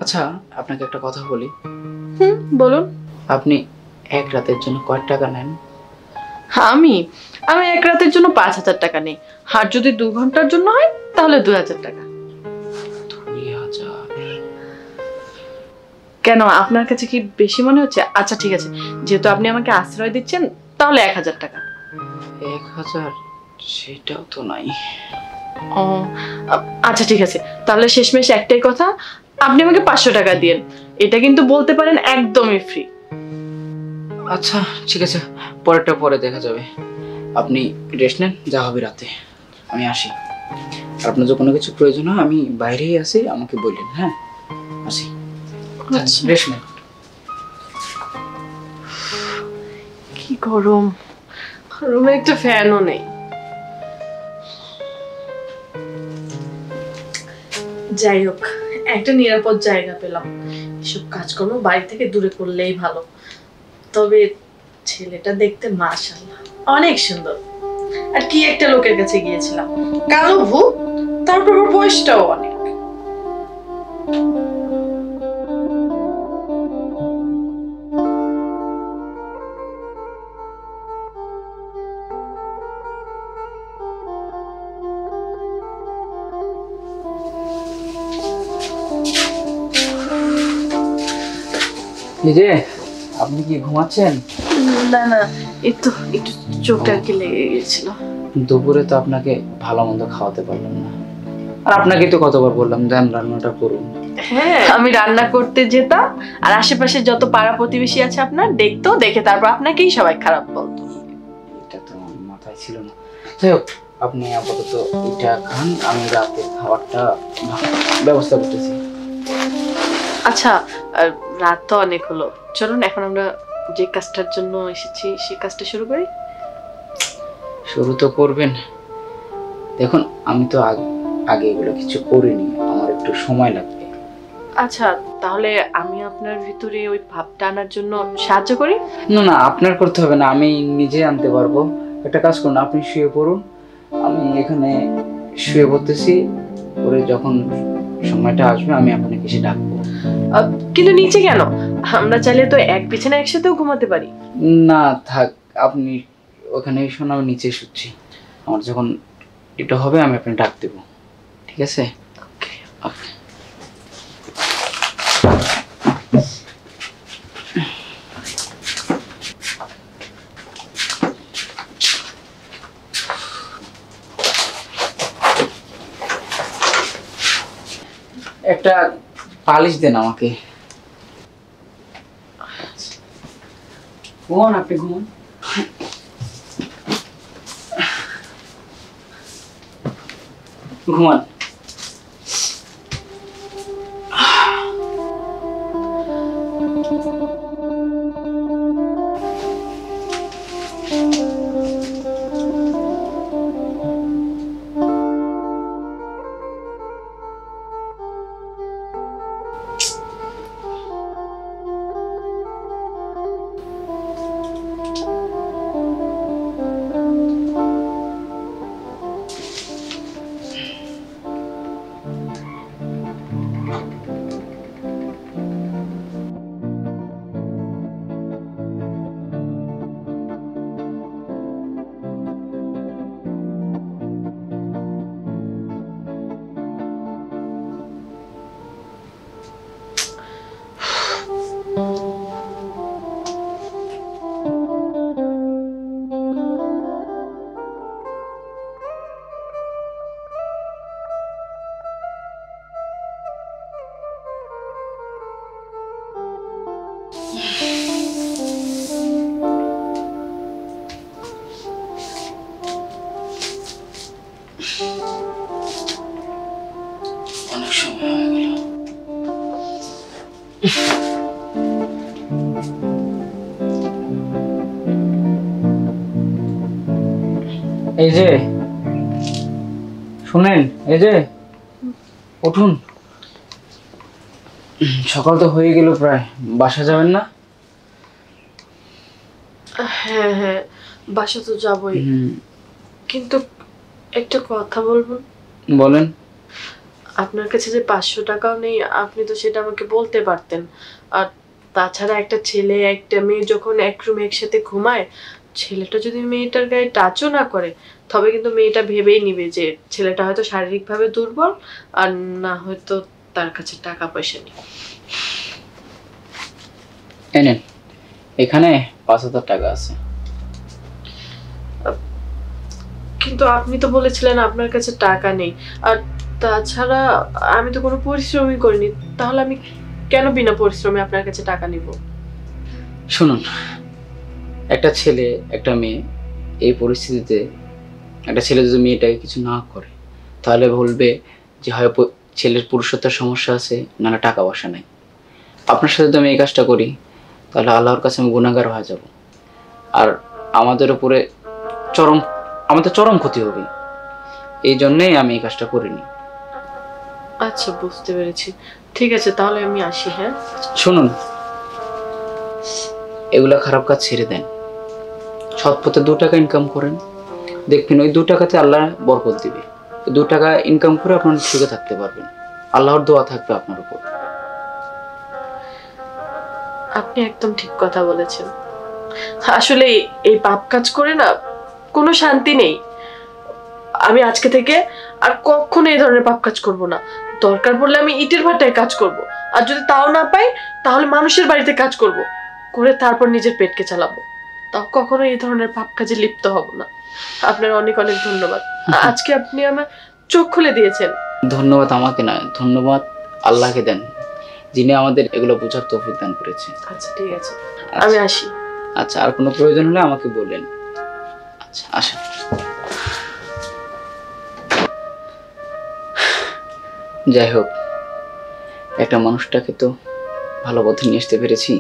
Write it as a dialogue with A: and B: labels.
A: আচ্ছা, আপনাকে একটা কথা বলি।
B: বলুন।
A: আপনি এক রাতের জন্য কয় টাকা নেন?
B: আমি আমি এক রাতের জন্য 5,000 টাকা নেই। আর যদি 2 ঘন্টার জন্য হয় তাহলে 2,000 টাকা।
A: 2000?
B: কেন, আপনার কাছে কি বেশি মনে হচ্ছে? আচ্ছা ঠিক আছে, যেহেতু আপনি আমাকে আশ্রয় দিচ্ছেন তাহলে 1,000 টাকা।
A: 1000? সেটাও তো নাই।
B: ও আচ্ছা ঠিক আছে, তাহলে শেষমেশ একটাই কথা, আপনি আমাকে 500 টাকা দিয়েন। এটা কিন্তু বলতে পারেন একদমই ফ্রি।
A: আচ্ছা ঠিক আছে, পরেরটা পরে দেখা যাবে। আপনি রেস্ট নেন, যা হবে রাতে। আমি আসি। আর আপনার যদি কোনো কিছু প্রয়োজন হয় আমি বাইরেই আছি, আমাকে বললেন। হ্যাঁ, আসি। রেস্ট নেন।
B: কি গরম, রুমে একটা ফ্যানও নেই। যাই হোক, একটা নিরাপদ জায়গা পেলাম। এসব কাজকর্ম বাড়ি থেকে দূরে করলেই ভালো। তবে ছেলেটা দেখতে মাশাআল্লাহ অনেক সুন্দর। আর কি একটা লোকের কাছে গিয়েছিলাম, কালো ভূত, তারপর ওর বয়সটাও অনেক।
A: এই যে, আপনি কি ঘুমাচ্ছেন?
B: না না, একটু একটু চোখটা আর কি লেগে গেছিল।
A: দুপুরে তো আপনাকে ভালো মন্দ খাওয়াতে পারলাম না। আর আপনাকে তো কতবার বললাম দেন রান্নাটা করুন।
B: হ্যাঁ, আমি রান্না করতে যেতাম, আর আশেপাশে যত পাড়া প্রতিবেশী আছে আপনার দেখতো, দেখে তারপর আপনাকেই সবাই খারাপ বলতো।
A: এটা তো আমার মাথায় ছিল না। যাই হোক, আপনি আপাতত এটা খান, আমি রাতে খাবারটা ব্যবস্থা করতেছি।
B: আচ্ছা, রাত তো অনেক হলো, চলুন এখন আমরা যে কাজটার জন্য এসেছি সেই কাজটা শুরু করি।
A: শুরু তো করবেন। দেখুন, আমি তো আগে এগুলো কিছু করিনি, আমার একটু সময় লাগবে।
B: আচ্ছা, তাহলে আমি আপনার ভিতরে ওই ভাবটা আনার জন্য সাহায্য করি।
A: না না, আপনার করতে হবে না, আমি নিজে আনতে পারবো। একটা কাজ করুন, আপনি শুয়ে পড়ুন, আমি এখানে শুয়ে পড়তেছি। পরে যখন সময়টা আসবে আমি আপনাকে এসে ডাকবো।
B: কিন্তু নিচে কেন? আমরা চাইলে তো এক বিছানায় একসাথেও ঘুমাতে পারি।
A: না থাক, আপনি ওখানে শোন, আমি নিচে শুচ্ছি। আমার যখন এটা হবে আমি আপনাকে ডাক দেবো, ঠিক আছে? ওকে। একটা পালিশ দেন আমাকে। ঘুমান, আপনি ঘুমান। ঘুমান। অনেক সময় হয়ে গেল। এই যে শুনেন, এই যে উঠুন, সকাল তো হয়ে গেল প্রায়, বাসা যাবেন না?
B: হ্যাঁ হ্যাঁ, বাসা তো যাবই, কিন্তু একটা কথা বলবো।
A: বলেন।
B: আপনার কাছে যে 500 টাকাও নেই, আপনি তো সেটা আমাকে বলতে পারতেন। আর তাছাড়া একটা ছেলে একটা মেয়ে যখন এক রুমে একসাথে ঘুমায়, ছেলেটা যদি মেয়েটার গায়ে টাচও না করে, তবে কিন্তু মেয়েটা ভেবেই নিবে যে ছেলেটা হয়তো শারীরিকভাবে দুর্বল, আর না হয়তো তার কাছে টাকা পয়সা নেই।
A: এনেন, এখানে 5,000 টাকা আছে।
B: কিন্তু আপনি তো বলেছিলেন আপনার কাছে টাকা নেই, আর তাছাড়া আমি তো কোনো পরিশ্রমই করিনি, তাহলে আমি কেন বিনা পরিশ্রমে আপনার কাছে টাকা নিব?
A: শুনুন, একটা ছেলে একটা মেয়ে, এই পরিস্থিতিতে একটা ছেলে যদি মেয়েটাকে কিছু না করে তাহলে বলবে যে হয় ছেলের পুরুষত্বের সমস্যা আছে, নাহলে টাকা পয়সা নাই। আপনার সাথে যদি আমি এই কাজটা করি তাহলে আল্লাহর কাছে আমি গুনাহগার হয়ে যাব, আর আমাদের উপরে আমাদের চরম ক্ষতি হবে। এই জন্যেই আমি এই কাজটা করিনি।
B: আচ্ছা, বুঝতে পেরেছি। ঠিক আছে, তাহলে আমি আসি। হ্যাঁ,
A: শুনুন, এগুলা খারাপ কাজ ছেড়ে দেন, সৎ পথে 2 টাকা ইনকাম করেন, দেখবেন ওই 2 টাকাতে আল্লাহ বরকত দিবে। 2 টাকা ইনকাম করে আপনার সুখে থাকতে পারবেন, আল্লাহর দোয়া থাকবে আপনার উপর।
B: আপনি একদম ঠিক কথা বলেছেন। আসলে এই পাপ কাজ করে না কোনো শান্তি নেই। আমি আজকে থেকে আর কখনো এই ধরনের পাপ কাজ করব না। দরকার পড়লে আমি ইটের ভাটায় কাজ করব, আর যদি তাও না পাই তাহলে মানুষের বাড়িতে কাজ করব, করে তারপর নিজের পেটকে চালাবো। তাও কখনো এই ধরনের পাপ কাজে লিপ্ত হব না। আপনার অনেক অনেক ধন্যবাদ। আজকে আপনি আমার চোখ খুলে দিয়েছেন।
A: ধন্যবাদ আমাকে না, ধন্যবাদ আল্লাহকে দেন, যিনি আমাদের এগুলো বোঝার তৌফিক দান করেছে।
B: আচ্ছা, ঠিক আছে, আমি আসি।
A: আচ্ছা, আর কোনো প্রয়োজন হলে আমাকে বললেন। আচ্ছা, আসেন। যাই হোক, একটা মানুষটাকে তো ভালো পথে নিয়ে আসতে পেরেছি।